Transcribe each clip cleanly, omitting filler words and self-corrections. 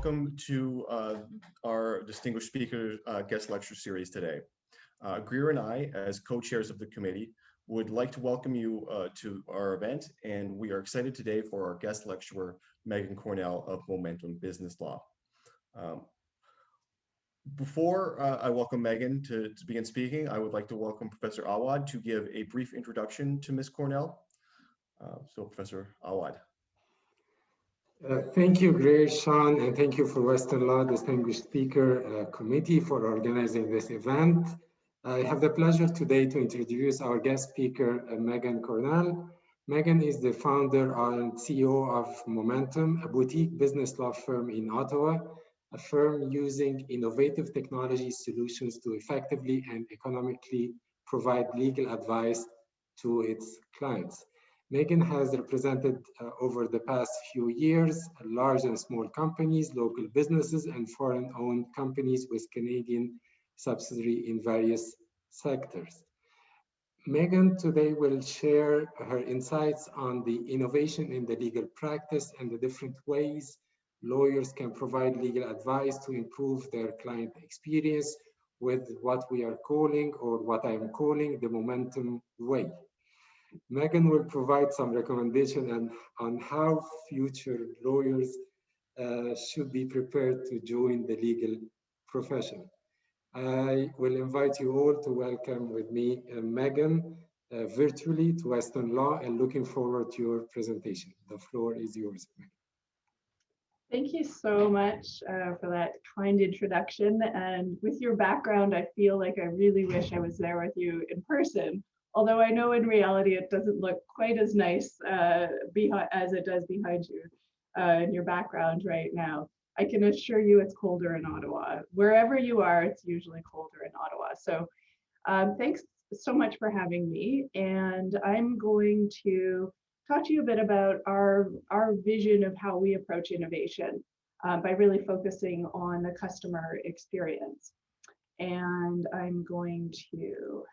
welcome to our distinguished speaker guest lecture series today. Greer and I, as co-chairs of the committee, would like to welcome you to our event, and we are excited today for our guest lecturer, Megan Cornell of Momentum Business Law. Before I welcome Megan to begin speaking, I would like to welcome Professor Awad to give a brief introduction to Ms. Cornell. So Professor Awad. Thank you, Greer, Sean, and thank you for Western Law Distinguished Speaker Committee for organizing this event. I have the pleasure today to introduce our guest speaker, Megan Cornell. Megan is the founder and CEO of Momentum, a boutique business law firm in Ottawa, a firm using innovative technology solutions to effectively and economically provide legal advice to its clients. Megan has represented over the past few years large and small companies, local businesses, and foreign-owned companies with Canadian subsidiary in various sectors. Megan today will share her insights on the innovation in the legal practice and the different ways lawyers can provide legal advice to improve their client experience with what we are calling, or what I am calling, the Momentum Way. Megan will provide some recommendation on how future lawyers should be prepared to join the legal profession. I will invite you all to welcome with me Megan virtually to Western Law, and looking forward to your presentation. The floor is yours, Megan. Thank you so much for that kind introduction. And with your background, I feel like I really wish I was there with you in person. Although I know in reality it doesn't look quite as nice as it does behind you in your background right now. I can assure you it's colder in Ottawa. Wherever you are, it's usually colder in Ottawa. So thanks so much for having me. And I'm going to talk to you a bit about our vision of how we approach innovation by really focusing on the customer experience. And I'm going to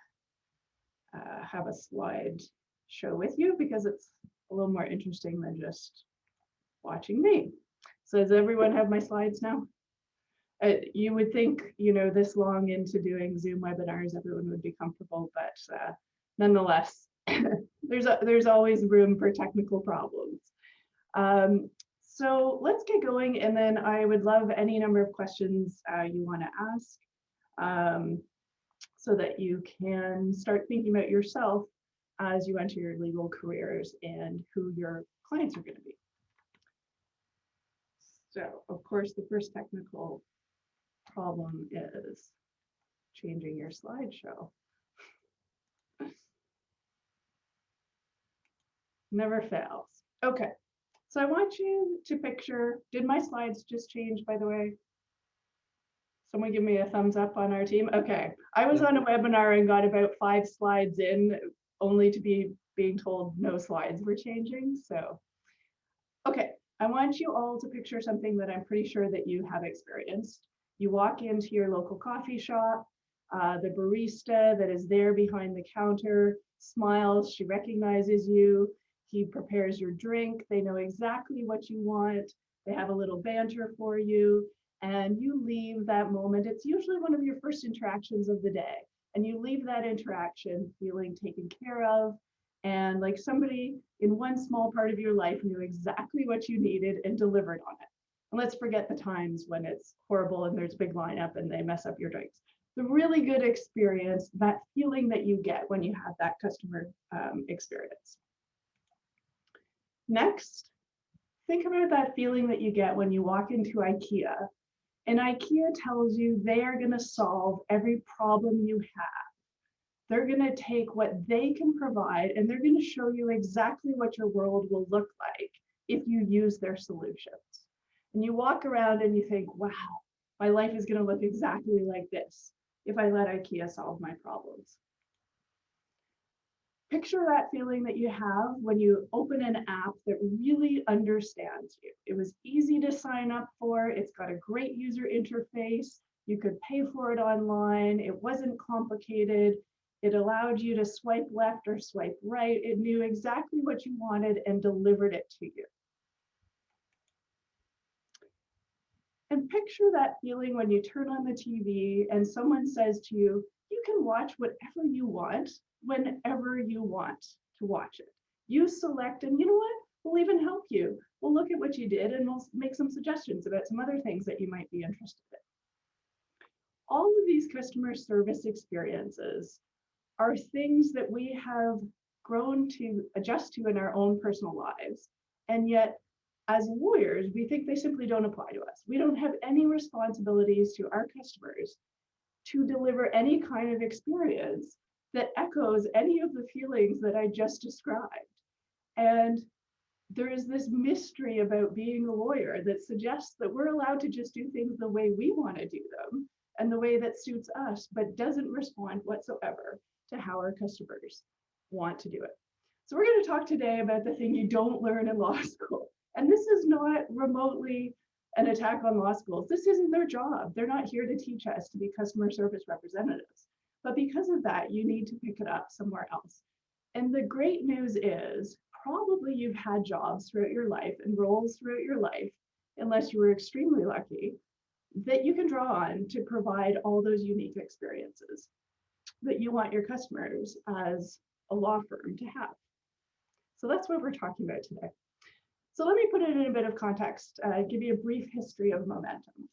have a slide show with you because it's a little more interesting than just watching me. So does everyone have my slides now? You would think, you know, this long into doing Zoom webinars, everyone would be comfortable, but nonetheless, there's always room for technical problems. So let's get going, and then I would love any number of questions you want to ask. So that you can start thinking about yourself as you enter your legal careers and who your clients are going to be. So, of course, the first technical problem is changing your slideshow. Never fails. Okay, so I want you to picture, did my slides just change, by the way? Someone give me a thumbs up on our team. Okay, I was on a webinar and got about 5 slides in, only to be being told no slides were changing. So, okay, I want you all to picture something that I'm pretty sure that you have experienced. You walk into your local coffee shop, the barista that is there behind the counter smiles, she recognizes you, he prepares your drink, they know exactly what you want, they have a little banter for you, and you leave that moment. It's usually one of your first interactions of the day, and you leave that interaction feeling taken care of, and like somebody in one small part of your life knew exactly what you needed and delivered on it. And let's forget the times when it's horrible and there's a big lineup and they mess up your drinks. The really good experience, that feeling that you get when you have that customer experience. Next, think about that feeling that you get when you walk into IKEA and IKEA tells you they are going to solve every problem you have. They're going to take what they can provide and they're going to show you exactly what your world will look like if you use their solutions. And you walk around and you think, wow, my life is going to look exactly like this if I let IKEA solve my problems. Picture that feeling that you have when you open an app that really understands you. It was easy to sign up for. It's got a great user interface. You could pay for it online. It wasn't complicated. It allowed you to swipe left or swipe right. It knew exactly what you wanted and delivered it to you. And picture that feeling when you turn on the TV and someone says to you, you can watch whatever you want, whenever you want to watch it. You select, and you know what? We'll even help you. We'll look at what you did and we'll make some suggestions about some other things that you might be interested in. All of these customer service experiences are things that we have grown to adjust to in our own personal lives. And yet, as lawyers, we think they simply don't apply to us. We don't have any responsibilities to our customers to deliver any kind of experience that echoes any of the feelings that I just described. And there is this mystery about being a lawyer that suggests that we're allowed to just do things the way we want to do them and the way that suits us, but doesn't respond whatsoever to how our customers want to do it. So we're going to talk today about the thing you don't learn in law school. And this is not remotely an attack on law schools. This isn't their job. They're not here to teach us to be customer service representatives. But because of that, you need to pick it up somewhere else. And the great news is probably you've had jobs throughout your life and roles throughout your life, unless you were extremely lucky, that you can draw on to provide all those unique experiences that you want your customers as a law firm to have. So that's what we're talking about today. So let me put it in a bit of context, give you a brief history of Momentum.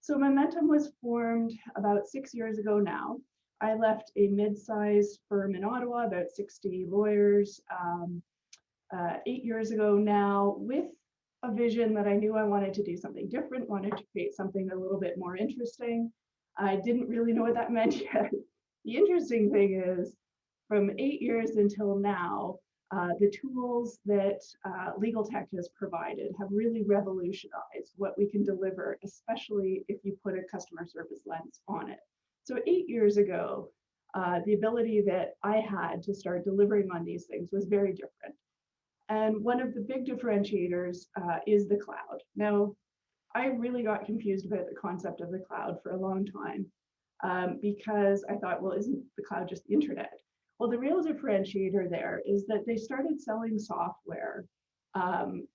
So Momentum was formed about 6 years ago now. I left a mid-sized firm in Ottawa, about 60 lawyers, 8 years ago now, with a vision that I knew I wanted to do something different, wanted to create something a little bit more interesting. I didn't really know what that meant yet. The interesting thing is, from 8 years until now, the tools that legal tech has provided have really revolutionized what we can deliver, especially if you put a customer service lens on it. So 8 years ago, the ability that I had to start delivering on these things was very different. And one of the big differentiators is the cloud. Now, I really got confused about the concept of the cloud for a long time because I thought, well, isn't the cloud just the internet? Well, the real differentiator there is that they started selling software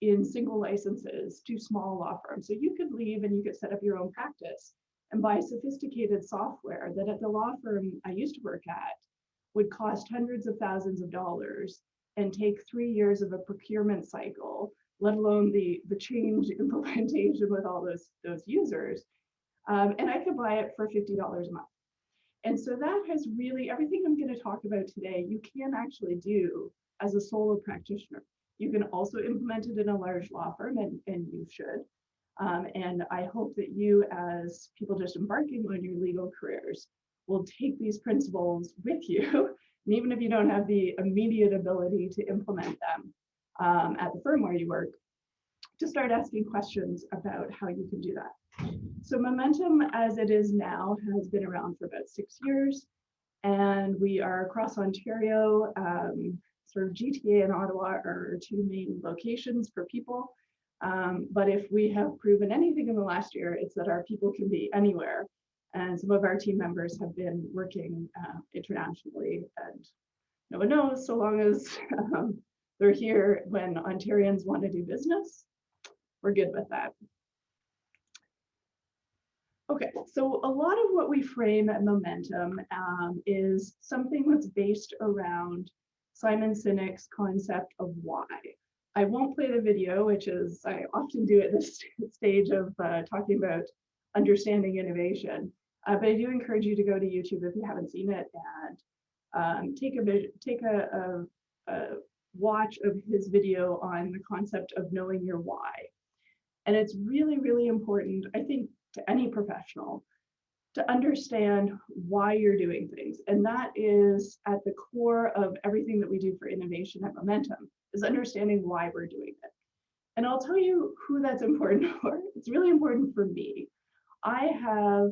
in single licenses to small law firms. So you could leave and you could set up your own practice and buy sophisticated software that at the law firm I used to work at would cost hundreds of thousands of dollars and take 3 years of a procurement cycle, let alone the change implementation with all those users. And I could buy it for $50 a month. And so that has really, everything I'm going to talk about today, you can actually do as a solo practitioner. You can also implement it in a large law firm, and you should. And I hope that you, as people just embarking on your legal careers, will take these principles with you. And even if you don't have the immediate ability to implement them at the firm where you work, to start asking questions about how you can do that. So Momentum, as it is now, has been around for about 6 years, and we are across Ontario. Sort of GTA and Ottawa are our two main locations for people. But if we have proven anything in the last year, it's that our people can be anywhere. And some of our team members have been working internationally, and no one knows, so long as they're here when Ontarians want to do business, we're good with that. Okay, so a lot of what we frame at Momentum is something that's based around Simon Sinek's concept of why. I won't play the video, which is, I often do at this stage of talking about understanding innovation, but I do encourage you to go to YouTube if you haven't seen it and take a watch of his video on the concept of knowing your why. And it's really, really important, I think, to any professional to understand why you're doing things. And that is at the core of everything that we do for innovation at Momentum, is understanding why we're doing it. And I'll tell you who that's important for. It's really important for me. I have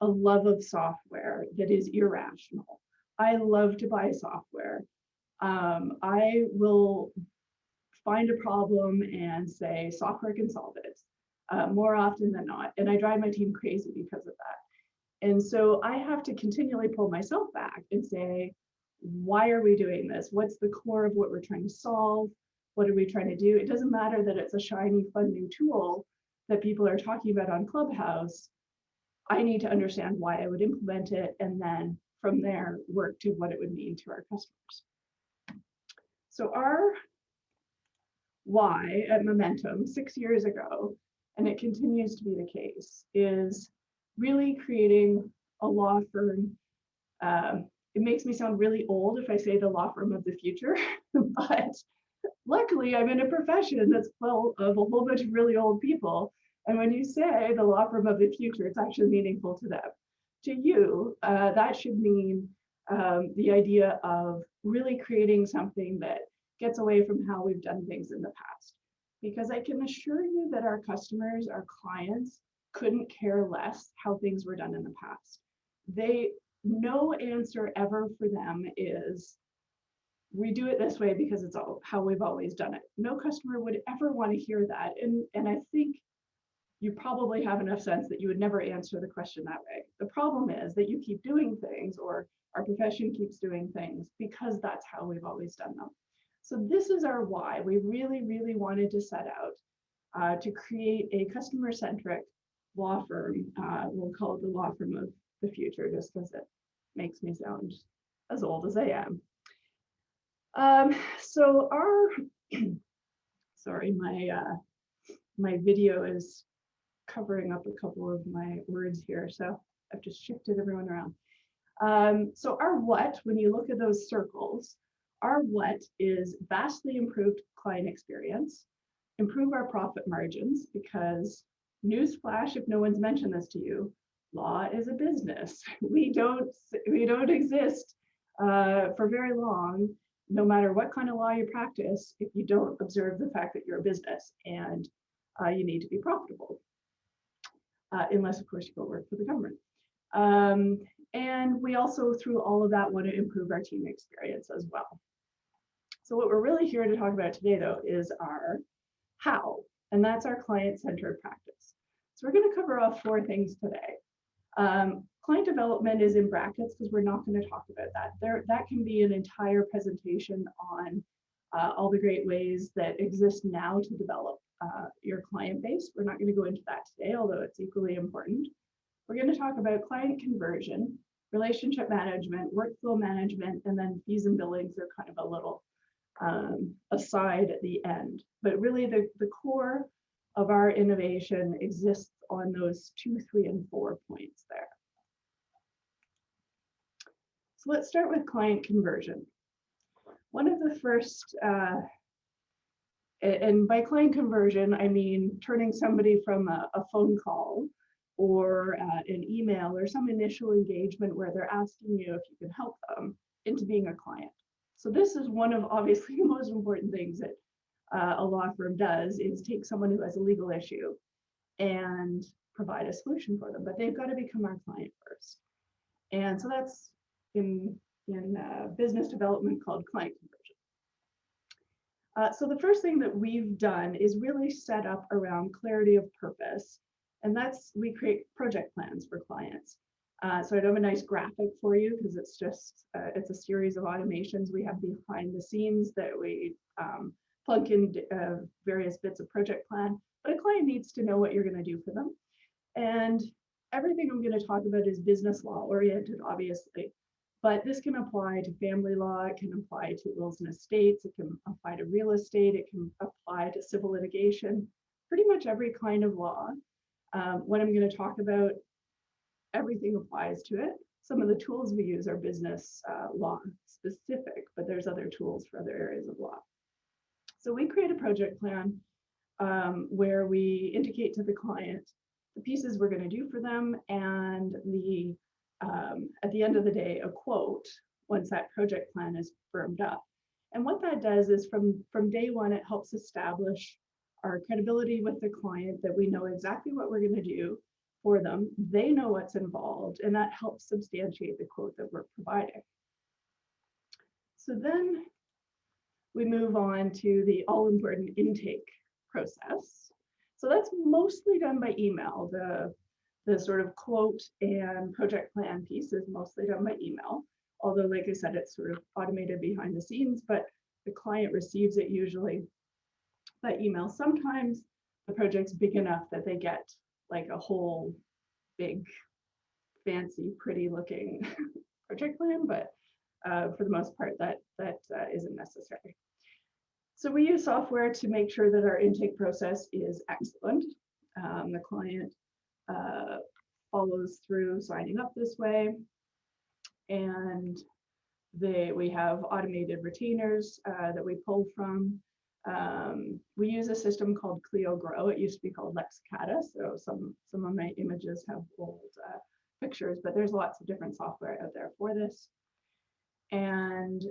a love of software that is irrational. I love to buy software. I will find a problem and say, software can solve it more often than not. And I drive my team crazy because of that. And so I have to continually pull myself back and say, why are we doing this? What's the core of what we're trying to solve? What are we trying to do? It doesn't matter that it's a shiny, fun new tool. that people are talking about on Clubhouse, I need to understand why I would implement it, and then from there work to what it would mean to our customers. So our why at Momentum 6 years ago, and it continues to be the case, is really creating a law firm. It makes me sound really old if I say the law firm of the future, but luckily I'm in a profession that's full of a whole bunch of really old people. And when you say the law firm of the future, it's actually meaningful to them. To you, that should mean the idea of really creating something that gets away from how we've done things in the past. Because I can assure you that our customers, our clients, couldn't care less how things were done in the past. No answer ever for them is, we do it this way because it's all how we've always done it. No customer would ever want to hear that. And I think you probably have enough sense that you would never answer the question that way. The problem is that you keep doing things, or our profession keeps doing things, because that's how we've always done them. So this is our why. We really, really wanted to set out to create a customer-centric law firm. We'll call it the law firm of the future, just because it makes me sound as old as I am. So our, sorry, my video is covering up a couple of my words here, so I've just shifted everyone around. So our what, when you look at those circles, our what is vastly improved client experience, improve our profit margins, because newsflash, if no one's mentioned this to you, law is a business. We don't exist for very long, no matter what kind of law you practice, if you don't observe the fact that you're a business, and you need to be profitable, unless of course you go work for the government. And we also, through all of that, want to improve our team experience as well. So what we're really here to talk about today, though, is our how, and that's our client-centered practice. So we're going to cover off 4 things today. Client development is in brackets because we're not going to talk about that. That can be an entire presentation on all the great ways that exist now to develop your client base. We're not going to go into that today, although it's equally important. We're going to talk about client conversion, relationship management, workflow management, and then fees and billings are kind of a little aside at the end. But really the core of our innovation exists on those 2, 3, and 4 points there. So let's start with client conversion. One of the first, and by client conversion, I mean turning somebody from a phone call or an email or some initial engagement where they're asking you if you can help them into being a client. So this is one of obviously the most important things that a law firm does, is take someone who has a legal issue and provide a solution for them, but they've got to become our client first. And so that's in business development called client conversion. So the first thing that we've done is really set up around clarity of purpose, and that's, we create project plans for clients. So I have a nice graphic for you because it's just, it's a series of automations we have behind the scenes that we plug in various bits of project plan, but a client needs to know what you're going to do for them. And everything I'm going to talk about is business law oriented, obviously, but this can apply to family law, it can apply to wills and estates, it can apply to real estate, it can apply to civil litigation, pretty much every kind of law. What I'm going to talk about, everything applies to it. Some of the tools we use are business law specific, but there's other tools for other areas of law. So we create a project plan where we indicate to the client the pieces we're going to do for them, and the at the end of the day, a quote once that project plan is firmed up. And what that does is from day one, it helps establish our credibility with the client, that we know exactly what we're going to do for them. They know what's involved, and that helps substantiate the quote that we're providing. So then we move on to the all-important intake process. So that's mostly done by email. The sort of quote and project plan piece is mostly done by email, although like I said, it's sort of automated behind the scenes, but the client receives it usually by email. Sometimes the project's big enough that they get like a whole big, fancy, pretty looking project plan, but for the most part, that isn't necessary. So we use software to make sure that our intake process is excellent. The client follows through signing up this way, and we have automated retainers that we pull from. We use a system called Clio Grow. It used to be called Lexicata, so some of my images have old pictures, but there's lots of different software out there for this. And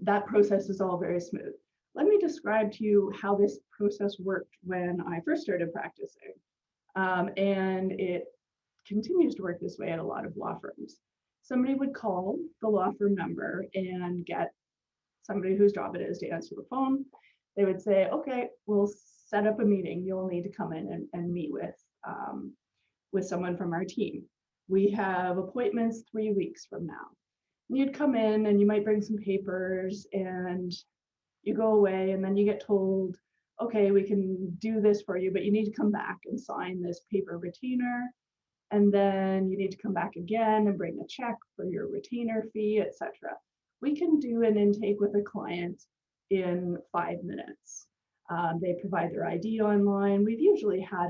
that process is all very smooth. Let me describe to you how this process worked when I first started practicing. And it continues to work this way at a lot of law firms. Somebody would call the law firm number and get somebody whose job it is to answer the phone. They would say, okay, we'll set up a meeting. You'll need to come in and meet with someone from our team. We have appointments 3 weeks from now. You'd come in and you might bring some papers and you go away, and then you get told, okay, we can do this for you, but you need to come back and sign this paper retainer. And then you need to come back again and bring a check for your retainer fee, etc. We can do an intake with a client in 5 minutes. They provide their ID online. We've usually had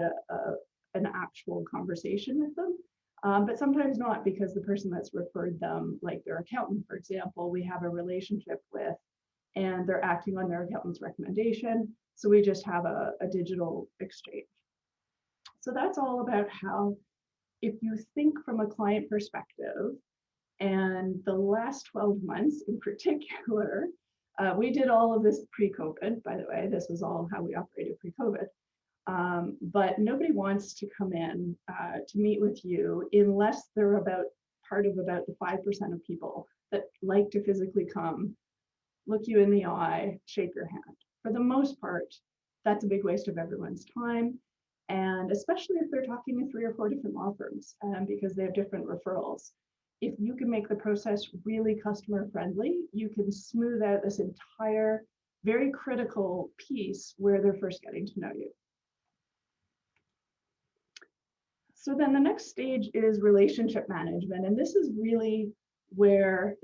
an actual conversation with them, but sometimes not, because the person that's referred them, like their accountant, for example, we have a relationship with, and they're acting on their accountant's recommendation. So we just have a digital exchange. So that's all about how, if you think from a client perspective, and the last 12 months in particular, we did all of this pre-COVID, by the way. This was all how we operated pre-COVID. But nobody wants to come in to meet with you unless they're part of about the 5% of people that like to physically come, look you in the eye, shake your hand. For the most part, that's a big waste of everyone's time. And especially if they're talking to 3 or 4 different law firms, because they have different referrals. If you can make the process really customer friendly, you can smooth out this entire very critical piece where they're first getting to know you. So then the next stage is relationship management. And this is really where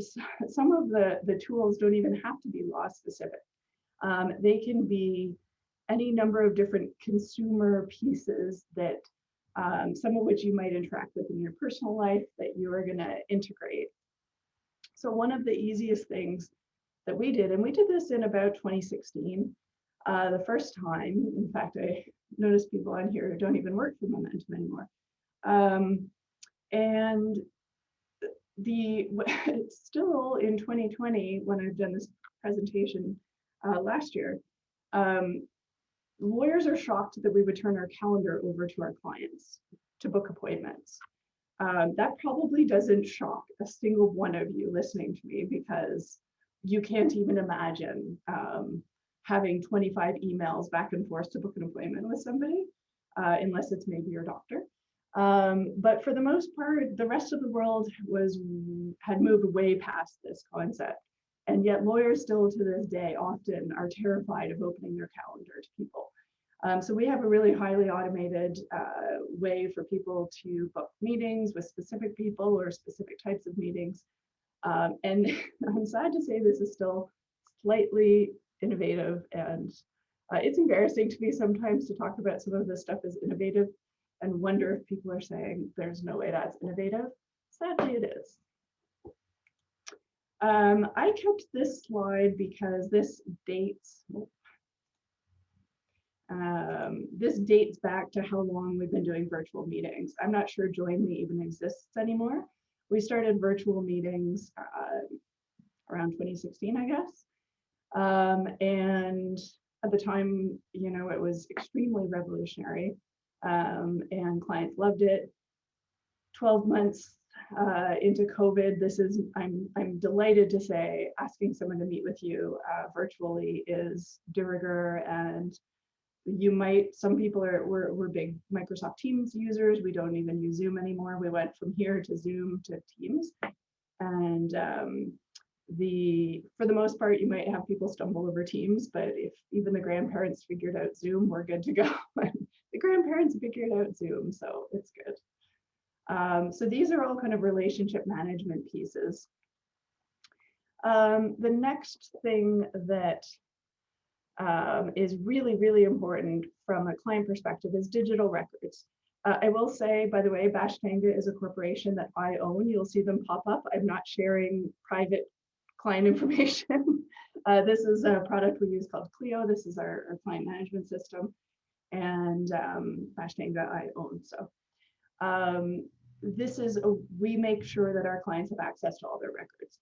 some of the tools don't even have to be law specific. They can be any number of different consumer pieces that some of which you might interact with in your personal life that you are going to integrate. So one of the easiest things that we did, and we did this in about 2016, the first time. In fact, I noticed people on here who don't even work for Momentum anymore. And still in 2020, when I've done this presentation last year, lawyers are shocked that we would turn our calendar over to our clients to book appointments. That probably doesn't shock a single one of you listening to me, because you can't even imagine having 25 emails back and forth to book an appointment with somebody, unless it's maybe your doctor. But for the most part, the rest of the world had moved way past this concept. And yet lawyers still to this day often are terrified of opening their calendar to people. So we have a really highly automated way for people to book meetings with specific people or specific types of meetings. And I'm sad to say this is still slightly innovative, and it's embarrassing to me sometimes to talk about some of this stuff as innovative and wonder if people are saying there's no way that's innovative. Sadly, it is. I kept this slide because this dates back to how long we've been doing virtual meetings. I'm not sure Join Me even exists anymore. We started virtual meetings around 2016, I guess. And at the time, you know, it was extremely revolutionary, and clients loved it. 12 months into COVID, I'm delighted to say asking someone to meet with you virtually is de rigueur, and some people we're big Microsoft Teams users. We don't even use Zoom anymore. We went from here to Zoom to Teams, and for the most part, you might have people stumble over Teams, but if even the grandparents figured out Zoom, we're good to go. The grandparents figured out Zoom, so it's good. So these are all kind of relationship management pieces. The next thing that is really, really important from a client perspective is digital records. I will say, by the way, Bashtanga is a corporation that I own. You'll see them pop up. I'm not sharing private client information. This is a product we use called Clio. This is our client management system, and Bashtanga I own. So we make sure that our clients have access to all their records.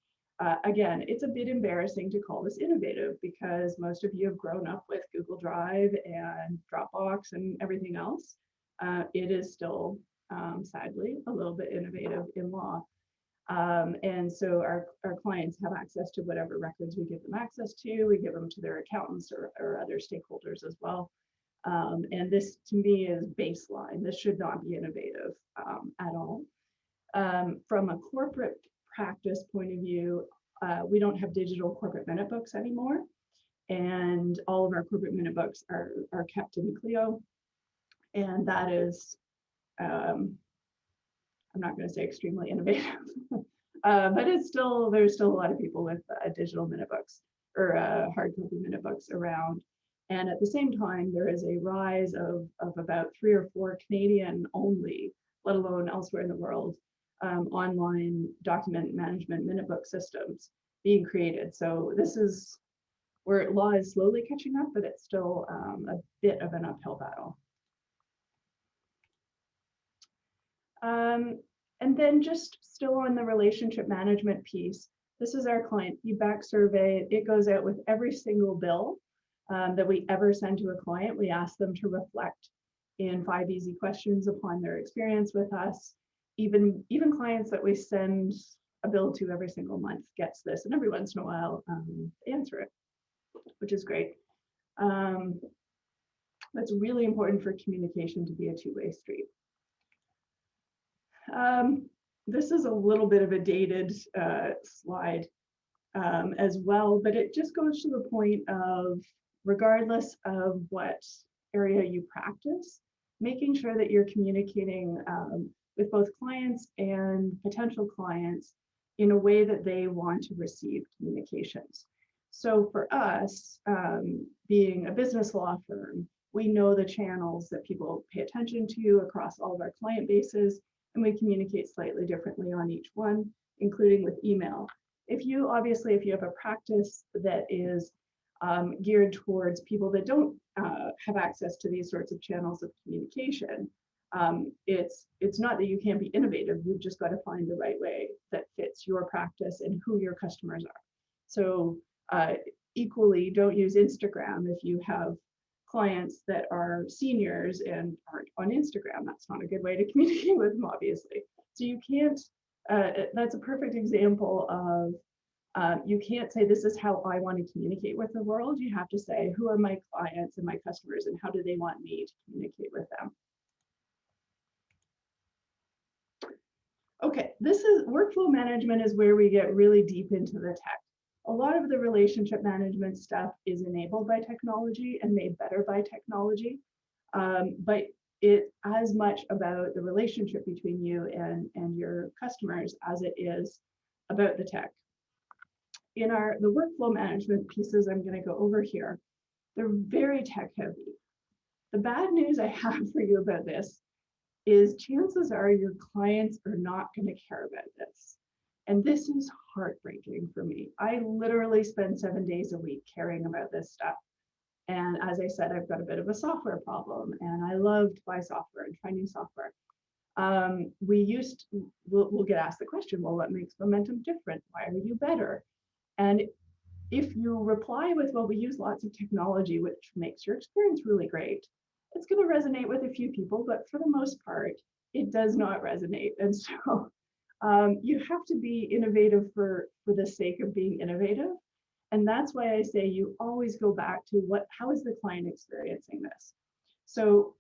Again, it's a bit embarrassing to call this innovative because most of you have grown up with Google Drive and Dropbox and everything else. It is still, sadly, a little bit innovative in law. And so our clients have access to whatever records we give them access to. We give them to their accountants or other stakeholders as well. And this, to me, is baseline. This should not be innovative at all. From a corporate practice point of view, we don't have digital corporate minute books anymore. And all of our corporate minute books are kept in Clio. And that is, I'm not going to say extremely innovative, but there's still a lot of people with digital minute books or hard copy minute books around. And at the same time, there is a rise of about 3 or 4 Canadian only, let alone elsewhere in the world, online document management minute book systems being created. So this is where law is slowly catching up, but it's still a bit of an uphill battle. And then just still on the relationship management piece, this is our client feedback survey. It goes out with every single bill that we ever send to a client. We ask them to reflect in 5 easy questions upon their experience with us. Even clients that we send a bill to every single month gets this, and every once in a while answer it, which is great. That's really important for communication to be a two-way street. This is a little bit of a dated slide as well, but it just goes to the point of, regardless of what area you practice, making sure that you're communicating with both clients and potential clients in a way that they want to receive communications. So for us, being a business law firm, we know the channels that people pay attention to across all of our client bases, and we communicate slightly differently on each one, including with email. If you have a practice that is geared towards people that don't have access to these sorts of channels of communication, it's not that you can't be innovative, you've just got to find the right way that fits your practice and who your customers are. So equally, don't use Instagram if you have clients that are seniors and aren't on Instagram. That's not a good way to communicate with them, obviously. So you can't, that's a perfect example of, you can't say, this is how I want to communicate with the world. You have to say, who are my clients and my customers, and how do they want me to communicate with them? Okay, this is workflow management is where we get really deep into the tech. A lot of the relationship management stuff is enabled by technology and made better by technology, but it's as much about the relationship between you and your customers as it is about the tech. In the workflow management pieces I'm going to go over here, they're very tech heavy. The bad news I have for you about this is chances are your clients are not going to care about this. And this is heartbreaking for me. I literally spend 7 days a week caring about this stuff. And as I said, I've got a bit of a software problem, and I love to buy software and try new software. We'll get asked the question, well, what makes Momentum different? Why are you better? And if you reply with, well, we use lots of technology, which makes your experience really great, it's going to resonate with a few people, but for the most part, it does not resonate. And so you have to be innovative for the sake of being innovative. And that's why I say you always go back to how is the client experiencing this? So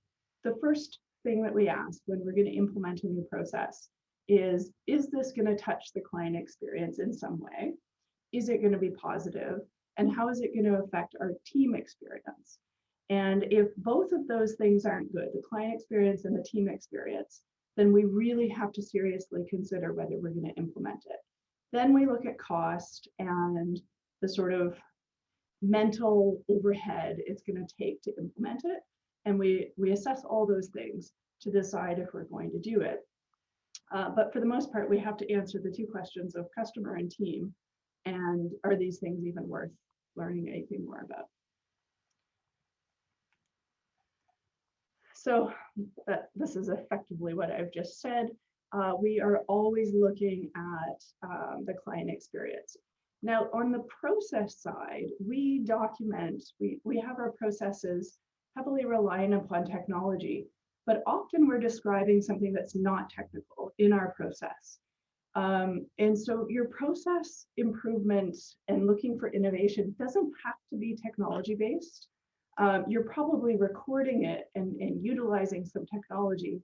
the first thing that we ask when we're going to implement a new process is this going to touch the client experience in some way? is it going to be positive, and how is it going to affect our team experience? And if both of those things aren't good, the client experience and the team experience, then we really have to seriously consider whether we're going to implement it. Then we look at cost and the sort of mental overhead it's going to take to implement it. And we assess all those things to decide if we're going to do it. But for the most part, we have to answer the two questions of customer and team. And are these things even worth learning anything more about? So this is effectively what I've just said. We are always looking at the client experience. Now, on the process side, we document, we have our processes heavily relying upon technology, but often we're describing something that's not technical in our process. And so your process improvement and looking for innovation doesn't have to be technology based. You're probably recording it and utilizing some technology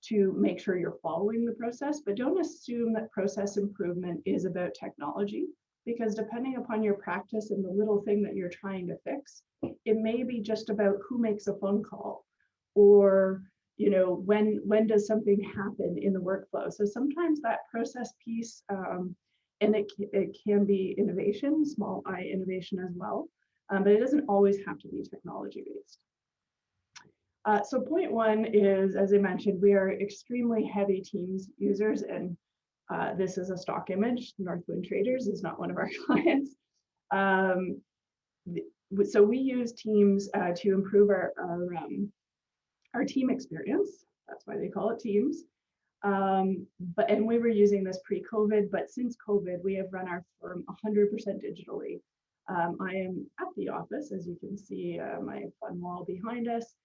to make sure you're following the process, but don't assume that process improvement is about technology, because depending upon your practice and the little thing that you're trying to fix, it may be just about who makes a phone call, or when does something happen in the workflow. So sometimes that process piece, and it can be innovation, small I innovation as well, but it doesn't always have to be technology based. So point one is, as I mentioned, we are extremely heavy Teams users, and this is a stock image. Northwind Traders is not one of our clients. So we use Teams to improve our team experience. That's why they call it Teams. And we were using this pre-COVID, but since COVID, we have run our firm 100% digitally. I am at the office, as you can see, my fun wall behind us.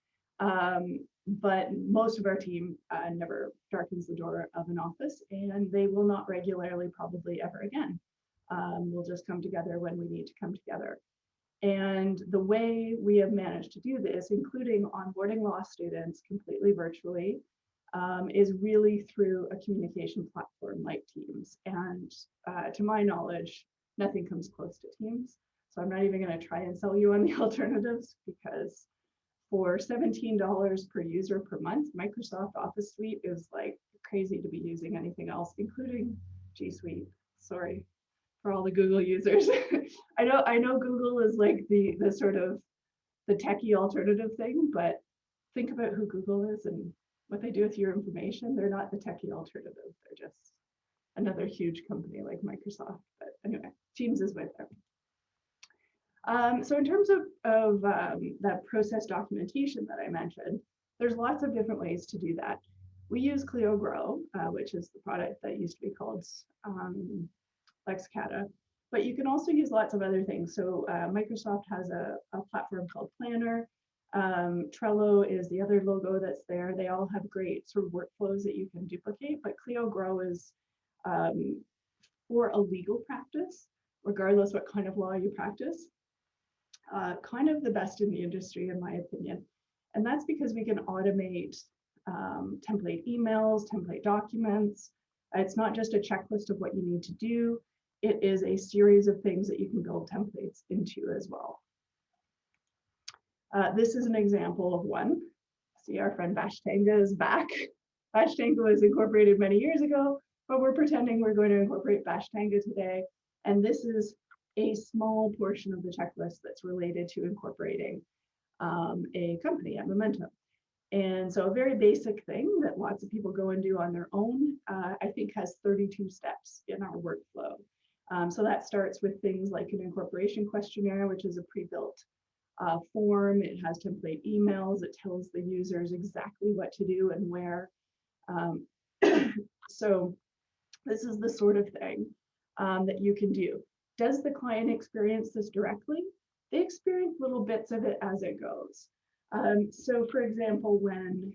But most of our team never darkens the door of an office, and they will not regularly, probably ever again. We'll just come together when we need to come together. And the way we have managed to do this, including onboarding law students completely virtually, is really through a communication platform like Teams. And to my knowledge, nothing comes close to Teams. So I'm not even going to try and sell you on the alternatives, because for $17 per user per month, Microsoft Office Suite is like crazy to be using anything else, including G Suite. Sorry for all the Google users. I know Google is like the sort of the techie alternative thing, but think about who Google is and what they do with your information. They're not the techie alternative. They're just another huge company like Microsoft. But anyway, Teams is with them. So in terms of that process documentation that I mentioned, there's lots of different ways to do that. We use Clio Grow, which is the product that used to be called Lexicata, but you can also use lots of other things. So Microsoft has a platform called Planner. Trello is the other logo that's there. They all have great sort of workflows that you can duplicate, but Clio Grow is for a legal practice, regardless what kind of law you practice. Kind of the best in the industry, in my opinion. And that's because we can automate template emails, template documents. It's not just a checklist of what you need to do. It is a series of things that you can build templates into as well. This is an example of one. See, our friend Bashtanga is back. Bashtanga was incorporated many years ago, but we're pretending we're going to incorporate Bashtanga today. And this is a small portion of the checklist that's related to incorporating a company at Momentum. And so a very basic thing that lots of people go and do on their own, I think has 32 steps in our workflow. So that starts with things like an incorporation questionnaire, which is a pre-built form. It has template emails. It tells the users exactly what to do and where. So this is the sort of thing that you can do. Does the client experience this directly? They experience little bits of it as it goes. So for example, when,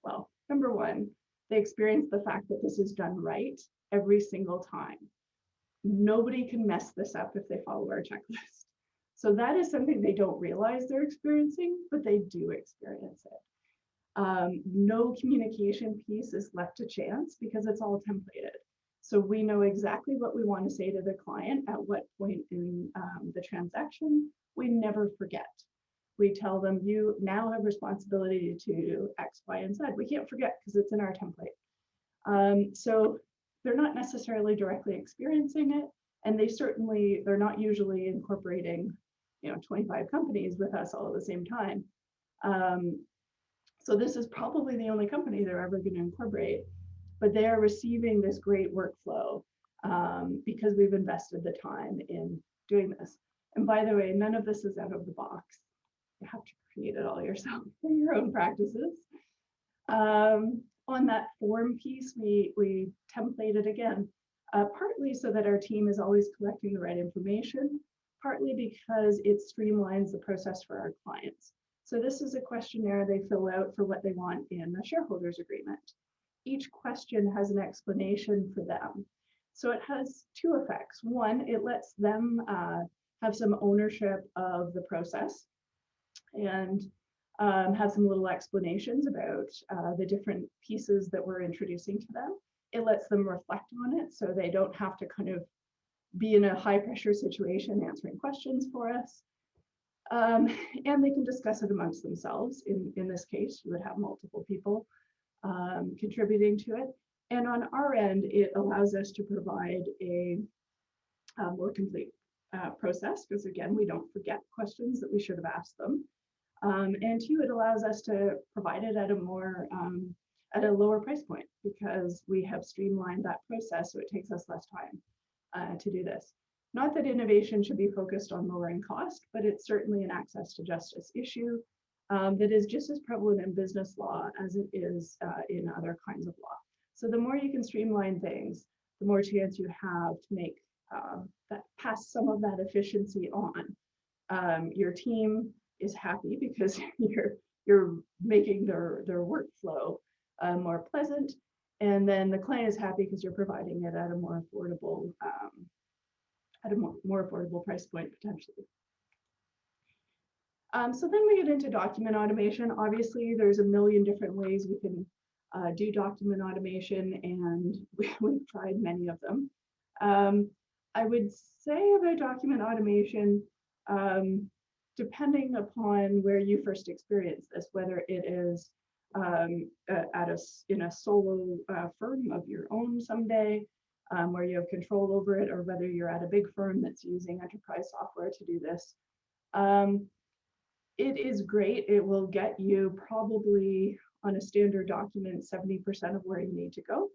well, number one, they experience the fact that this is done right every single time. Nobody can mess this up if they follow our checklist. So that is something they don't realize they're experiencing, but they do experience it. No communication piece is left to chance because it's all templated. So we know exactly what we want to say to the client at what point in the transaction. We never forget. We tell them, you now have responsibility to X, Y, and Z. We can't forget because it's in our template. So they're not necessarily directly experiencing it, and they're not usually incorporating, 25 companies with us all at the same time. So this is probably the only company they're ever going to incorporate, but they are receiving this great workflow because we've invested the time in doing this. And by the way, none of this is out of the box. You have to create it all yourself for your own practices. On that form piece, we templated again, partly so that our team is always collecting the right information, partly because it streamlines the process for our clients. So this is a questionnaire they fill out for what they want in the shareholders agreement. Each question has an explanation for them. So it has two effects. One, it lets them have some ownership of the process and have some little explanations about the different pieces that we're introducing to them. It lets them reflect on it so they don't have to kind of be in a high pressure situation answering questions for us. And they can discuss it amongst themselves. In this case, you would have multiple people contributing to it. And on our end, it allows us to provide a more complete process, because again, we don't forget questions that we should have asked them. And two, it allows us to provide it at a lower price point, because we have streamlined that process, so it takes us less time to do this. Not that innovation should be focused on lowering cost, but it's certainly an access to justice issue that is just as prevalent in business law as it is in other kinds of law. So the more you can streamline things, the more chance you have to make pass some of that efficiency on. Your team is happy because you're making their workflow more pleasant, and then the client is happy because you're providing it at a more affordable more affordable price point potentially. So then we get into document automation. Obviously, there's a million different ways we can do document automation, and we've tried many of them. I would say about document automation, depending upon where you first experienced this, whether it is in a solo firm of your own someday, where you have control over it, or whether you're at a big firm that's using enterprise software to do this. It is great. It will get you probably on a standard document 70% of where you need to go.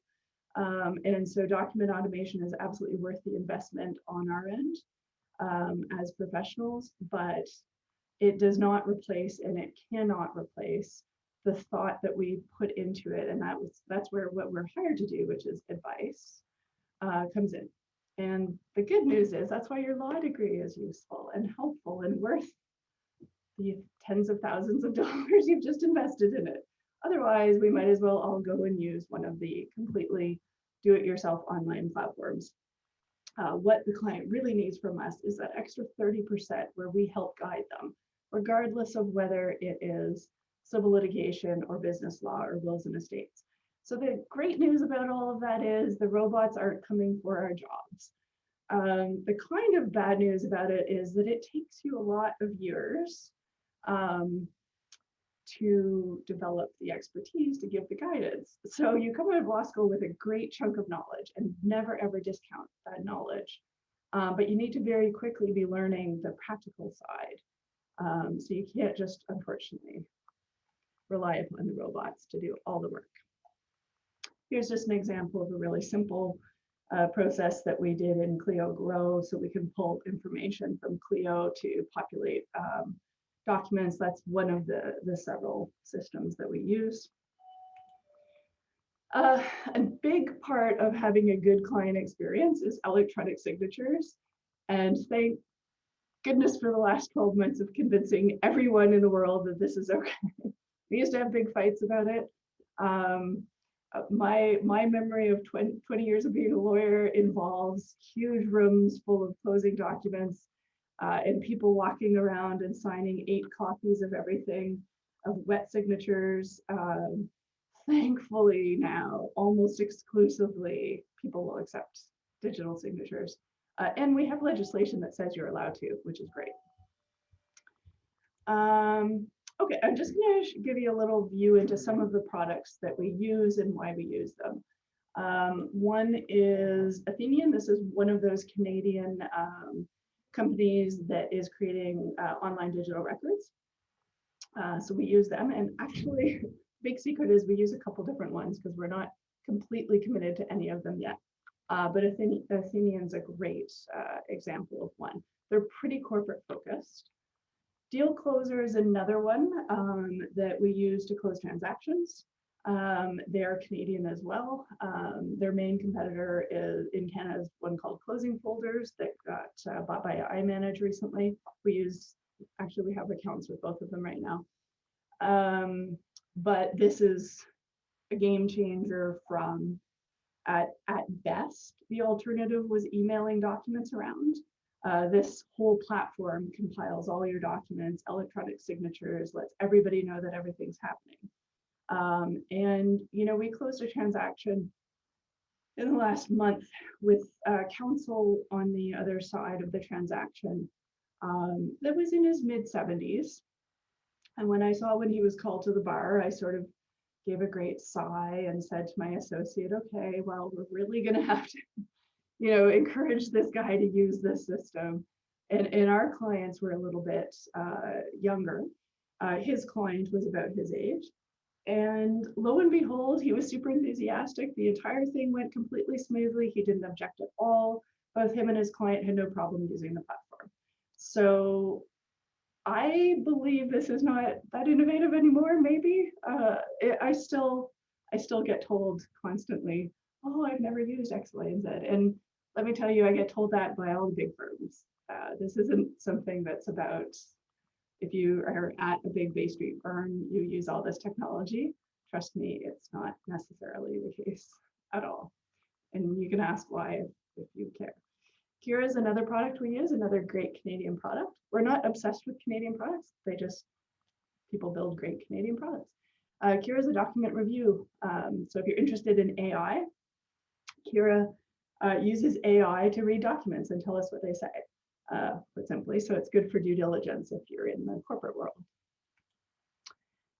And so document automation is absolutely worth the investment on our end as professionals, but it does not replace, and it cannot replace, the thought that we put into it. And that's where what we're hired to do, which is advice, comes in. And the good news is that's why your law degree is useful and helpful and worth the tens of thousands of dollars you've just invested in it. Otherwise, we might as well all go and use one of the completely do-it-yourself online platforms. What the client really needs from us is that extra 30% where we help guide them, regardless of whether it is civil litigation or business law or wills and estates. So the great news about all of that is the robots aren't coming for our jobs. The kind of bad news about it is that it takes you a lot of years to develop the expertise to give the guidance. So you come out of law school with a great chunk of knowledge and never ever discount that knowledge. But you need to very quickly be learning the practical side. So you can't just, unfortunately, rely upon the robots to do all the work. Here's just an example of a really simple process that we did in Clio Grow, so we can pull information from Clio to populate documents. That's one of the several systems that we use. A big part of having a good client experience is electronic signatures. And thank goodness for the last 12 months of convincing everyone in the world that this is okay. We used to have big fights about it. My memory of 20 years of being a lawyer involves huge rooms full of closing documents and people walking around and signing 8 copies of everything, of wet signatures. Thankfully now, almost exclusively, people will accept digital signatures. And we have legislation that says you're allowed to, which is great. Okay, I'm just going to give you a little view into some of the products that we use and why we use them. One is Athenian. This is one of those Canadian companies that is creating online digital records. So we use them, and actually, big secret is we use a couple different ones because we're not completely committed to any of them yet. But Athenian's a great example of one. They're pretty corporate focused. Deal Closer is another one that we use to close transactions. They're Canadian as well. Their main competitor in Canada is one called Closing Folders that got bought by iManage recently. We have accounts with both of them right now. But this is a game changer from, at best, the alternative was emailing documents around. This whole platform compiles all your documents, electronic signatures, lets everybody know that everything's happening. And, you know, we closed a transaction in the last month with counsel on the other side of the transaction that was in his mid-70s. And when he was called to the bar, I sort of gave a great sigh and said to my associate, okay, well, we're really going to have to, you know, encourage this guy to use this system. And our clients were a little bit younger. His client was about his age. And lo and behold, he was super enthusiastic. The entire thing went completely smoothly. He didn't object at all. Both him and his client had no problem using the platform. So I believe this is not that innovative anymore, maybe. I still get told constantly, oh, I've never used X, Y, and Z. And let me tell you, I get told that by all the big firms. This isn't something that's about, if you are at a big Bay Street firm, you use all this technology. Trust me, it's not necessarily the case at all. And you can ask why if you care. Kira is another product we use, another great Canadian product. We're not obsessed with Canadian products. People build great Canadian products. Kira is a document review. So if you're interested in AI, Kira uses AI to read documents and tell us what they say, put simply. So it's good for due diligence if you're in the corporate world.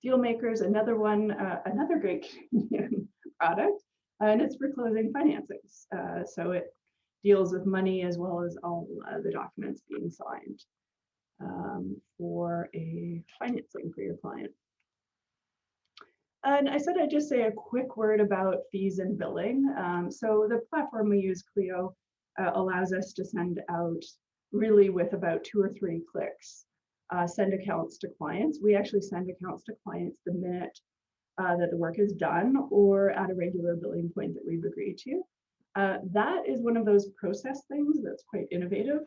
Dealmakers, another one, another great Canadian product, and it's for closing financings. So it deals with money as well as all the documents being signed for a financing for your client. And I said I'd just say a quick word about fees and billing. So the platform we use, Clio, allows us to send out really with about 2 or 3 clicks, send accounts to clients. We actually send accounts to clients the minute that the work is done or at a regular billing point that we've agreed to. That is one of those process things that's quite innovative.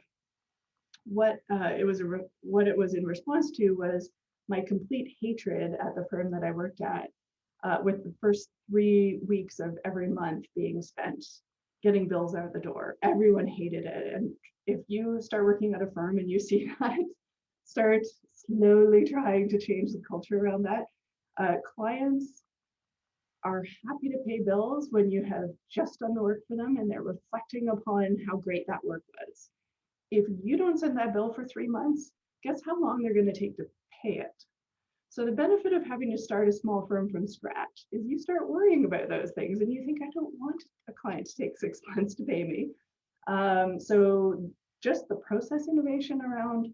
What it was in response to was my complete hatred at the firm that I worked at, with the first 3 weeks of every month being spent getting bills out the door. Everyone hated it. And if you start working at a firm and you see that, start slowly trying to change the culture around that. Clients are happy to pay bills when you have just done the work for them and they're reflecting upon how great that work was. If you don't send that bill for 3 months, guess how long they're going to take to pay it? So the benefit of having to start a small firm from scratch is you start worrying about those things and you think, I don't want a client to take 6 months to pay me. So just the process innovation around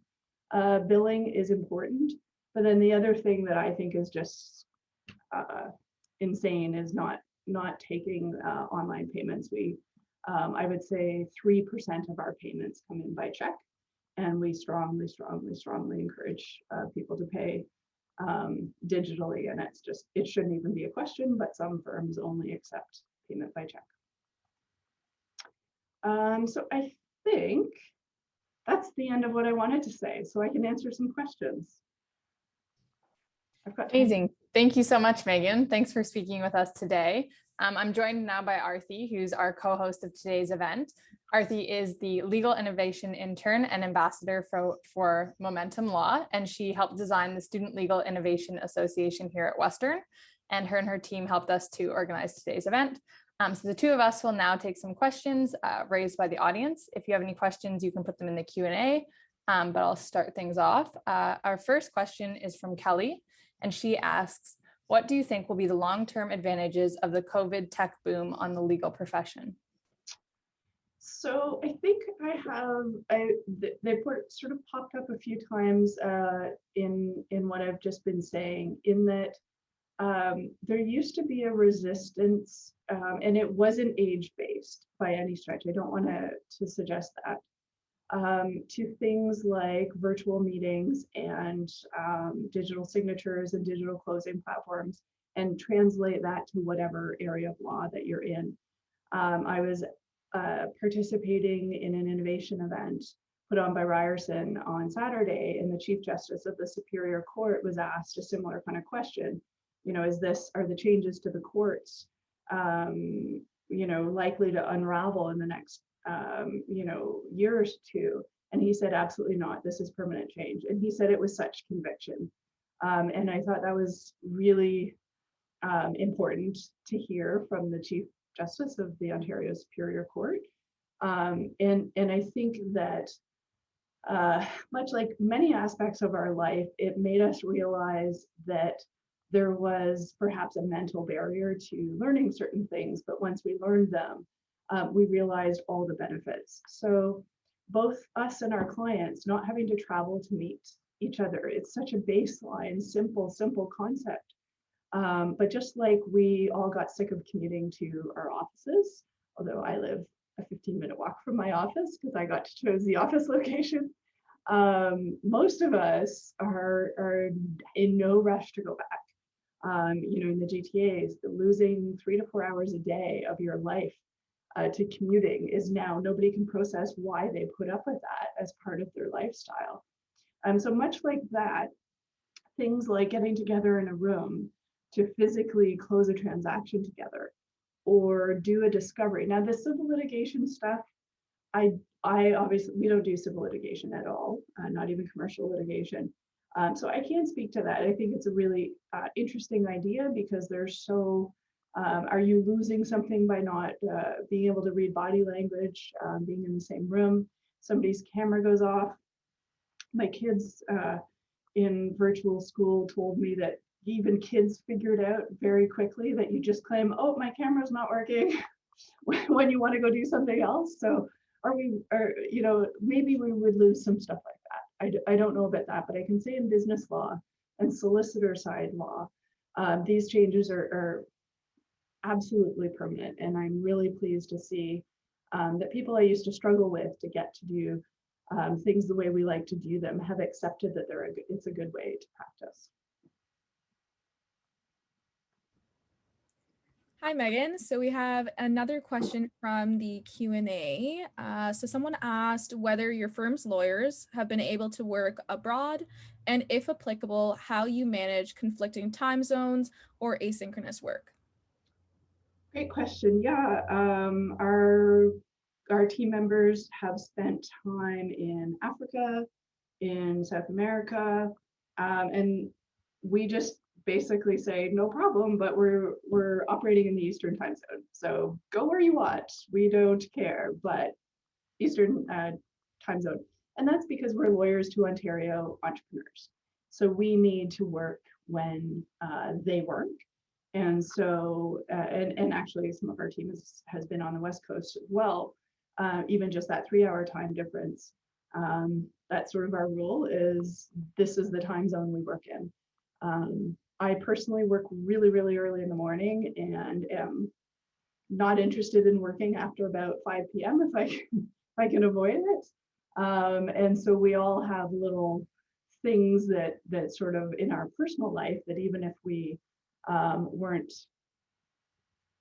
billing is important. But then the other thing that I think is just insane is not taking online payments. I would say 3% of our payments come in by check, and we strongly encourage people to pay digitally, and it shouldn't even be a question, but some firms only accept payment by check. So I think that's the end of what I wanted to say, so I can answer some questions. I've got time. Amazing. Thank you so much, Megan. Thanks for speaking with us today. I'm joined now by Arthi, who's our co-host of today's event. Arthi is the Legal Innovation Intern and Ambassador for Momentum Law, and she helped design the Student Legal Innovation Association here at Western, and her team helped us to organize today's event. So the two of us will now take some questions raised by the audience. If you have any questions, you can put them in the Q&A, but I'll start things off. Our first question is from Kelly, and she asks, what do you think will be the long-term advantages of the COVID tech boom on the legal profession? So I think they sort of popped up a few times in what I've just been saying, in that there used to be a resistance, and it wasn't age-based by any stretch. I don't want to suggest that, to things like virtual meetings and digital signatures and digital closing platforms, and translate that to whatever area of law that you're in. I was participating in an innovation event put on by Ryerson on Saturday, and the Chief Justice of the Superior Court was asked a similar kind of question. Are the changes to the courts, likely to unravel in the next, year or two? And he said, absolutely not. This is permanent change. And he said it with such conviction. And I thought that was really important to hear from the Chief Justice of the Ontario Superior Court. And I think that much like many aspects of our life, it made us realize that there was perhaps a mental barrier to learning certain things, but once we learned them, we realized all the benefits. So both us and our clients not having to travel to meet each other, it's such a baseline, simple concept. But just like we all got sick of commuting to our offices, although I live a 15-minute walk from my office because I got to choose the office location, most of us are in no rush to go back. In the GTAs, losing 3 to 4 hours a day of your life to commuting is now, nobody can process why they put up with that as part of their lifestyle. So much like that, things like getting together in a room to physically close a transaction together or do a discovery. Now, the civil litigation stuff, I obviously, we don't do civil litigation at all, not even commercial litigation. So I can't speak to that. I think it's a really interesting idea because there's so, are you losing something by not being able to read body language, being in the same room? Somebody's camera goes off. My kids in virtual school told me that even kids figured out very quickly that you just claim, oh, my camera's not working when you want to go do something else. So maybe we would lose some stuff like that. I don't know about that, but I can say in business law and solicitor side law, these changes are absolutely permanent. And I'm really pleased to see that people I used to struggle with to get to do things the way we like to do them have accepted that it's a good way to practice. Hi, Megan. So we have another question from the Q&A. So someone asked whether your firm's lawyers have been able to work abroad, and if applicable, how you manage conflicting time zones or asynchronous work. Great question. Yeah, our team members have spent time in Africa, in South America, and we just basically say no problem, but we're operating in the Eastern time zone, so go where you want, we don't care, but Eastern time zone. And that's because we're lawyers to Ontario entrepreneurs, so we need to work when they work. And so and actually some of our team has been on the West Coast as well, even just that 3-hour time difference. That's sort of our rule, is this is the time zone we work in. I personally work really, really early in the morning and am not interested in working after about 5 p.m. if I can avoid it. And so we all have little things that sort of in our personal life that even if we weren't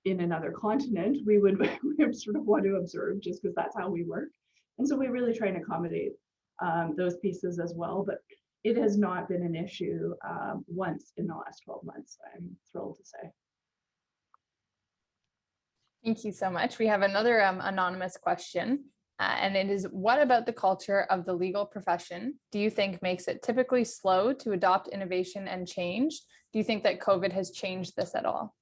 in another continent, we would sort of want to observe just because that's how we work. And so we really try and accommodate those pieces as well. But it has not been an issue once in the last 12 months, I'm thrilled to say. Thank you so much. We have another anonymous question, and it is, what about the culture of the legal profession do you think makes it typically slow to adopt innovation and change? Do you think that COVID has changed this at all?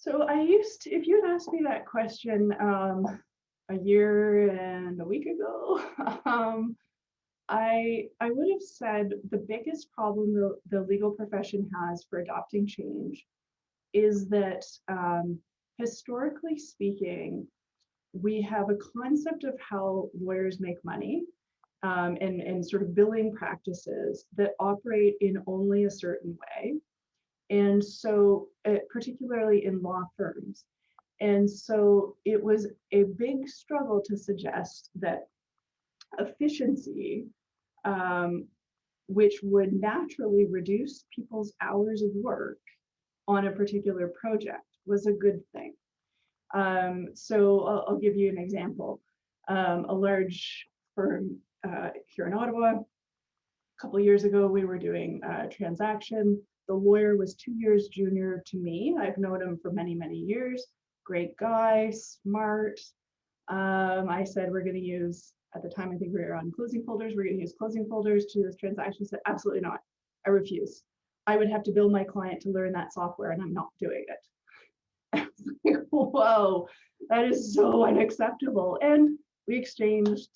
So I used to, if you had asked me that question a year and a week ago, I would have said the biggest problem the legal profession has for adopting change is that historically speaking, we have a concept of how lawyers make money and sort of billing practices that operate in only a certain way. And so, particularly in law firms. And so it was a big struggle to suggest that efficiency, which would naturally reduce people's hours of work on a particular project, was a good thing. So I'll give you an example. A large firm here in Ottawa, a couple of years ago, we were doing a transaction. The lawyer was 2 years junior to me. I've known him for many, many years. Great guy, smart. I said, we're going to use, at the time, I think we were on closing folders. We're going to use closing folders to do this transaction. He said, absolutely not. I refuse. I would have to bill my client to learn that software, and I'm not doing it. Whoa, that is so unacceptable. And we exchanged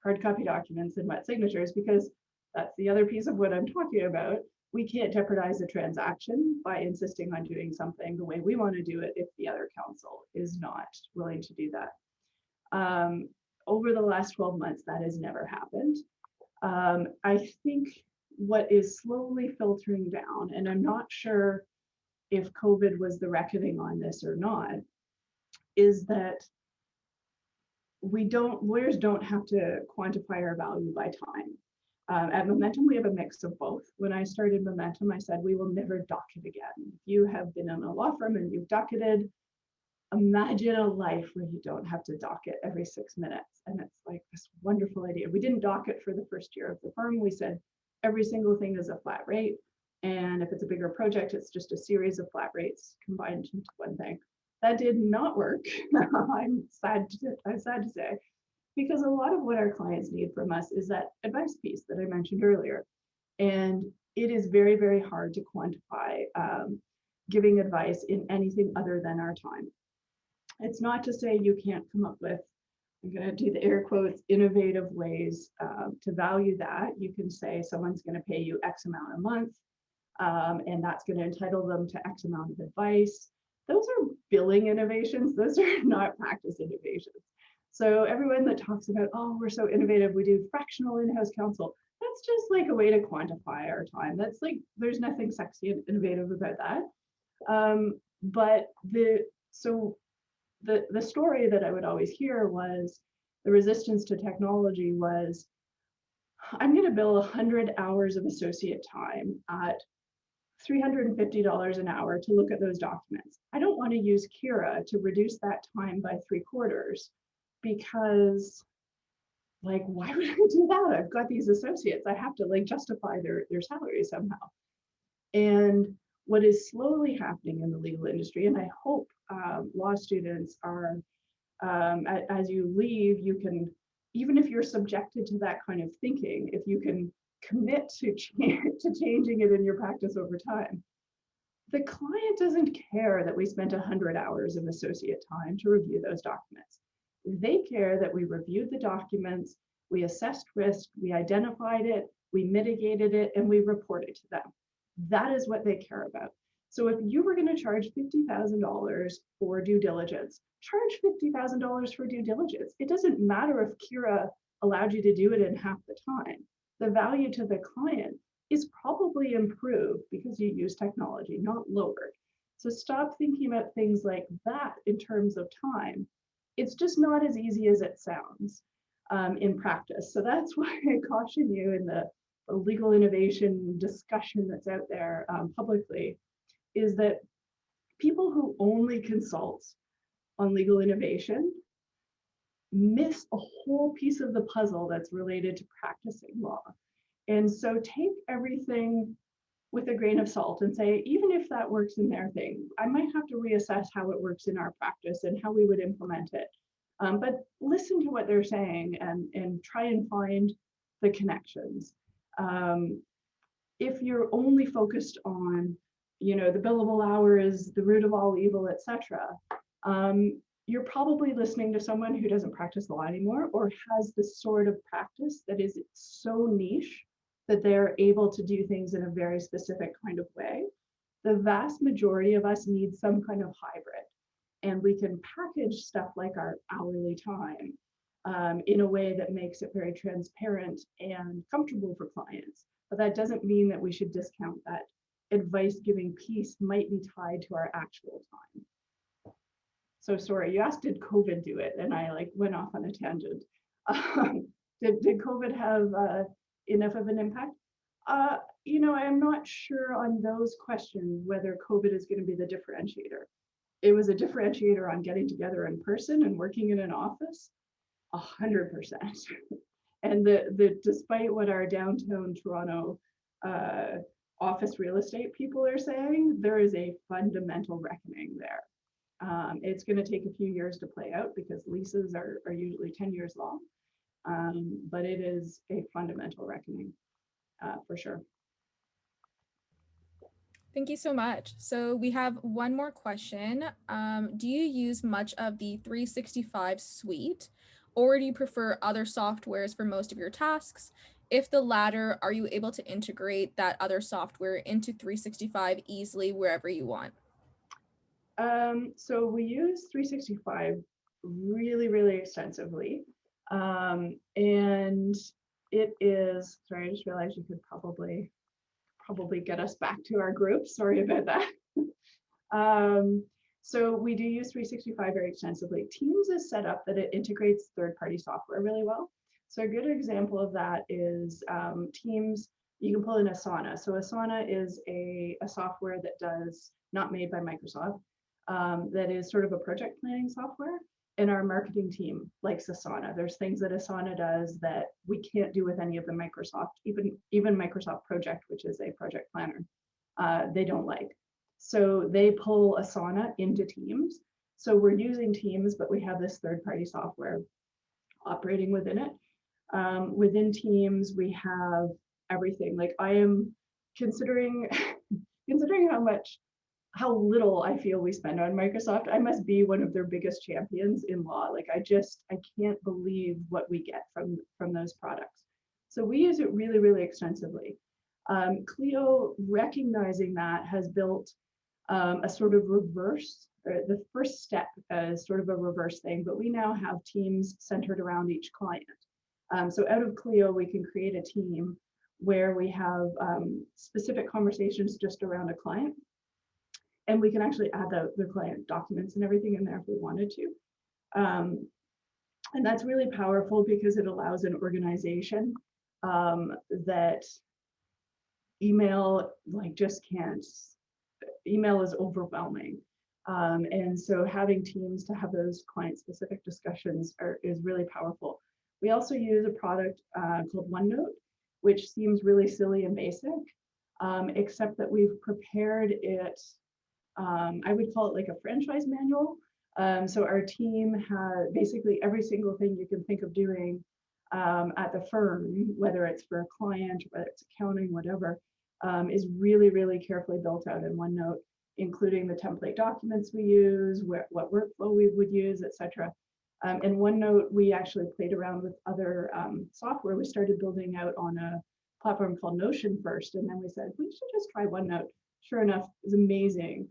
hard copy documents and wet signatures, because that's the other piece of what I'm talking about. We can't jeopardize a transaction by insisting on doing something the way we want to do it if the other counsel is not willing to do that. Over the last 12 months, that has never happened. I think what is slowly filtering down, and I'm not sure if COVID was the reckoning on this or not, is that lawyers don't have to quantify our value by time. At Momentum, we have a mix of both. When I started Momentum, I said, we will never docket again. If you have been in a law firm and you've docketed, imagine a life where you don't have to docket every 6 minutes. And it's like this wonderful idea. We didn't docket for the first year of the firm. We said every single thing is a flat rate. And if it's a bigger project, it's just a series of flat rates combined into one thing. That did not work. I'm sad to say, because a lot of what our clients need from us is that advice piece that I mentioned earlier. And it is very, very hard to quantify giving advice in anything other than our time. It's not to say you can't come up with, I'm going to do the air quotes, innovative ways to value that. You can say someone's going to pay you X amount a month, and that's going to entitle them to X amount of advice. Those are billing innovations. Those are not practice innovations. So everyone that talks about, oh, we're so innovative, we do fractional in-house counsel, that's just like a way to quantify our time. That's like, there's nothing sexy and innovative about that. But the story that I would always hear was, the resistance to technology was, I'm going to bill 100 hours of associate time at $350 an hour to look at those documents. I don't want to use Kira to reduce that time by 3/4, because, like, why would I do that? I've got these associates. I have to like justify their salary somehow. And what is slowly happening in the legal industry, and I hope law students are, as you leave, you can, even if you're subjected to that kind of thinking, if you can commit to changing it in your practice over time, the client doesn't care that we spent 100 hours of associate time to review those documents. They care that we reviewed the documents, we assessed risk, we identified it, we mitigated it, and we reported to them. That is what they care about. So if you were going to charge $50,000 for due diligence, charge $50,000 for due diligence. It doesn't matter if Kira allowed you to do it in half the time. The value to the client is probably improved because you use technology, not lowered. So stop thinking about things like that in terms of time. It's just not as easy as it sounds in practice. So that's why I caution you in the legal innovation discussion that's out there publicly, is that people who only consult on legal innovation miss a whole piece of the puzzle that's related to practicing law. And so take everything with a grain of salt and say, even if that works in their thing, I might have to reassess how it works in our practice and how we would implement it. But listen to what they're saying and try and find the connections. If you're only focused on, you know, the billable hour is the root of all evil, etc. You're probably listening to someone who doesn't practice law anymore or has the sort of practice that is so niche that they're able to do things in a very specific kind of way. The vast majority of us need some kind of hybrid, and we can package stuff like our hourly time in a way that makes it very transparent and comfortable for clients. But that doesn't mean that we should discount that advice giving piece might be tied to our actual time. So sorry, you asked, did COVID do it? And I like went off on a tangent. Did COVID have enough of an impact? You know, I'm not sure on those questions whether COVID is going to be the differentiator. It was a differentiator on getting together in person and working in an office, 100%. And despite what our downtown Toronto office real estate people are saying, there is a fundamental reckoning there. It's going to take a few years to play out because leases are usually 10 years long, but it is a fundamental reckoning for sure. Thank you so much. So we have one more question. Do you use much of the 365 suite, or do you prefer other softwares for most of your tasks? If the latter, are you able to integrate that other software into 365 easily wherever you want? So we use 365 really, really extensively. And it is, sorry, I just realized you could probably get us back to our group. Sorry about that. So we do use 365 very extensively. Teams is set up that it integrates third-party software really well. So a good example of that is Teams, you can pull in Asana. So Asana is a software that does, not made by Microsoft, that is sort of a project planning software. And our marketing team likes Asana. There's things that Asana does that we can't do with any of the Microsoft, even Microsoft Project, which is a project planner, they don't like. So they pull Asana into Teams. So we're using Teams, but we have this third-party software operating within it. Within Teams, we have everything. Like I am considering how little I feel we spend on Microsoft. I must be one of their biggest champions in law. Like I can't believe what we get from those products. So we use it really, really extensively. Clio, recognizing that, has built a sort of reverse, the first step is sort of a reverse thing, but we now have teams centered around each client. So out of Clio, we can create a team where we have specific conversations just around a client. And we can actually add the client documents and everything in there if we wanted to. And that's really powerful because it allows an organization that email just can't. Email is overwhelming. And so having teams to have those client-specific discussions is really powerful. We also use a product called OneNote, which seems really silly and basic, except that we've prepared it. I would call it like a franchise manual. So our team has basically every single thing you can think of doing at the firm, whether it's for a client, whether it's accounting, whatever, is really, really carefully built out in OneNote, including the template documents we use, what workflow we would use, etc. In OneNote, we actually played around with other software. We started building out on a platform called Notion first, and then we said, we should just try OneNote. Sure enough, it's amazing.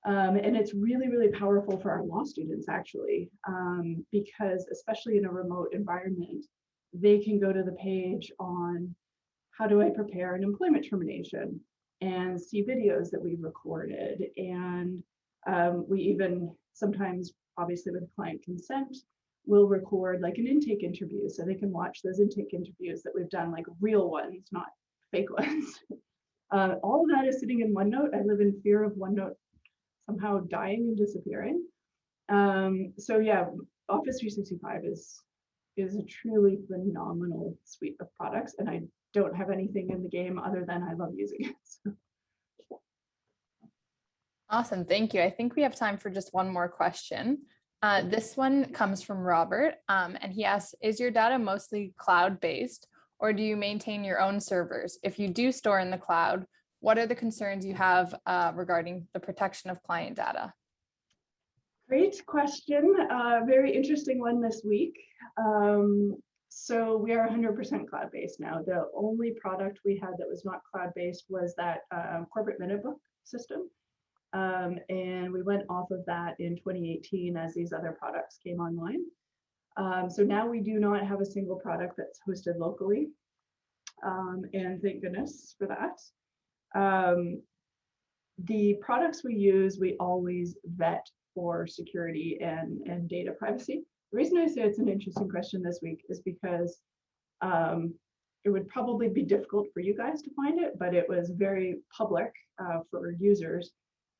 And it's really, really powerful for our law students, actually, because especially in a remote environment, they can go to the page on how do I prepare an employment termination and see videos that we've recorded. And we even sometimes, obviously with client consent, will record like an intake interview so they can watch those intake interviews that we've done, like real ones, not fake ones. All of that is sitting in OneNote. I live in fear of OneNote somehow dying and disappearing. So yeah, Office 365 is a truly phenomenal suite of products, and I don't have anything in the game other than I love using it. So. Awesome, thank you. I think we have time for just one more question. This one comes from Robert, and he asks, is your data mostly cloud-based, or do you maintain your own servers? If you do store in the cloud, what are the concerns you have regarding the protection of client data? Great question. Very interesting one this week. So we are 100% cloud-based now. The only product we had that was not cloud-based was that corporate minute book system. And we went off of that in 2018 as these other products came online. So now we do not have a single product that's hosted locally. And thank goodness for that. The products we use, we always vet for security and data privacy. The reason I say it's an interesting question this week is because it would probably be difficult for you guys to find it, but it was very public for users.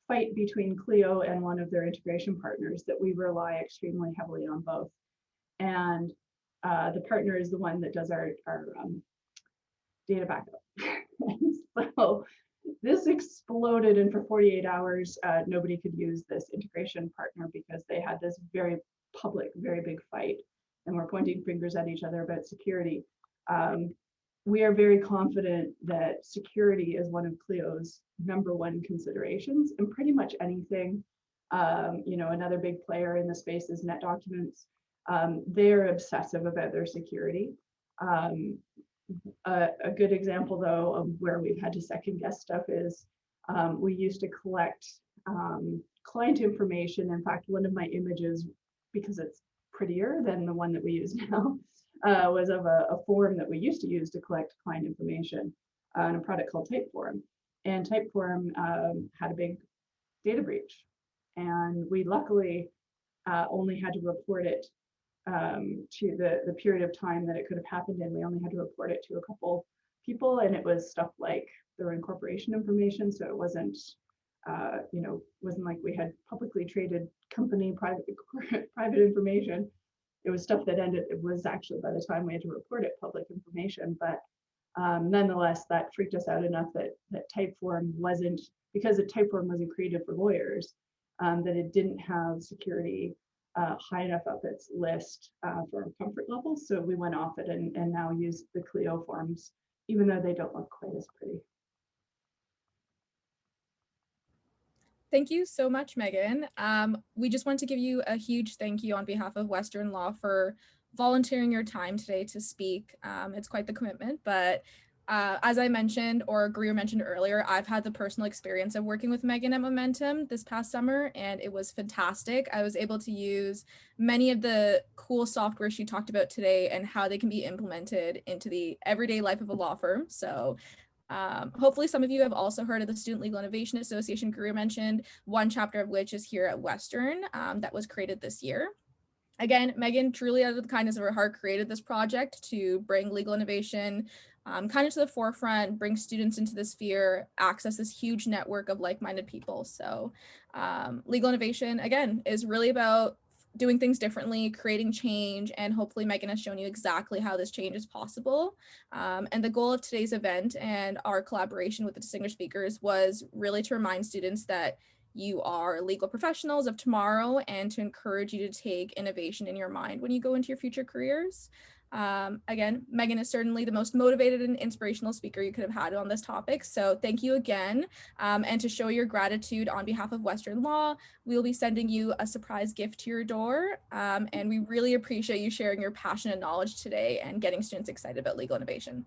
Fight between Clio and one of their integration partners that we rely extremely heavily on both. And the partner is the one that does our data backup. So this exploded, and for 48 hours, nobody could use this integration partner because they had this very public, very big fight, and we're pointing fingers at each other about security. We are very confident that security is one of Clio's #1 considerations, and pretty much anything. Another big player in the space is NetDocuments. They're obsessive about their security. A good example, though, of where we've had to second guess stuff is we used to collect client information. In fact, one of my images, because it's prettier than the one that we use now, was of a form that we used to use to collect client information on a product called Typeform. And Typeform had a big data breach. And we luckily only had to report it to the period of time that it could have happened in. We only had to report it to a couple people, and it was stuff like their incorporation information. So it wasn't, wasn't like we had publicly traded company private information. It was stuff that it was actually, by the time we had to report it, public information. But nonetheless, that freaked us out enough that Typeform wasn't, because Typeform wasn't created for lawyers, that it didn't have security high enough up its list for our comfort level. So we went off it and now use the Clio forms, even though they don't look quite as pretty. Thank you so much, Megan. We just want to give you a huge thank you on behalf of Western Law for volunteering your time today to speak. It's quite the commitment, but as I mentioned, or Greer mentioned earlier, I've had the personal experience of working with Megan at Momentum this past summer, and it was fantastic. I was able to use many of the cool software she talked about today and how they can be implemented into the everyday life of a law firm. So hopefully some of you have also heard of the Student Legal Innovation Association Greer mentioned, one chapter of which is here at Western that was created this year. Again, Megan truly out of the kindness of her heart created this project to bring legal innovation kind of to the forefront, bring students into the sphere, access this huge network of like-minded people. So legal innovation, again, is really about doing things differently, creating change, and hopefully Megan has shown you exactly how this change is possible. And the goal of today's event and our collaboration with the distinguished speakers was really to remind students that you are legal professionals of tomorrow and to encourage you to take innovation in your mind when you go into your future careers. Again, Megan is certainly the most motivated and inspirational speaker you could have had on this topic. So thank you again. And to show your gratitude on behalf of Western Law, we'll be sending you a surprise gift to your door. And we really appreciate you sharing your passion and knowledge today and getting students excited about legal innovation.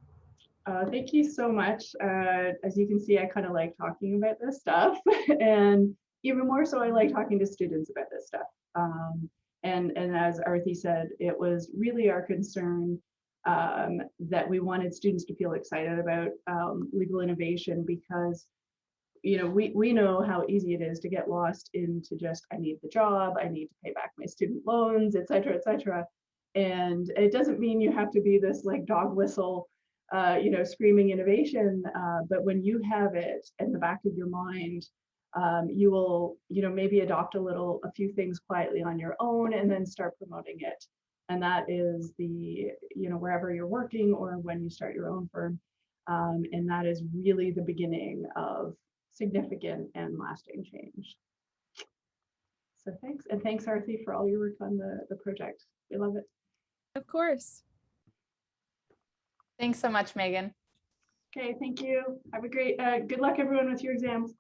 Thank you so much. As you can see, I kind of like talking about this stuff. And even more so, I like talking to students about this stuff. And as Arthi said, it was really our concern that we wanted students to feel excited about legal innovation because, we know how easy it is to get lost into just, I need the job, I need to pay back my student loans, et cetera, et cetera. And it doesn't mean you have to be this like dog whistle, screaming innovation, but when you have it in the back of your mind, you will, maybe adopt a few things quietly on your own and then start promoting it. And that is wherever you're working or when you start your own firm. And that is really the beginning of significant and lasting change. So thanks. And thanks, Arthi, for all your work on the project. We love it. Of course. Thanks so much, Megan. Okay, thank you. Have a great, good luck everyone with your exams.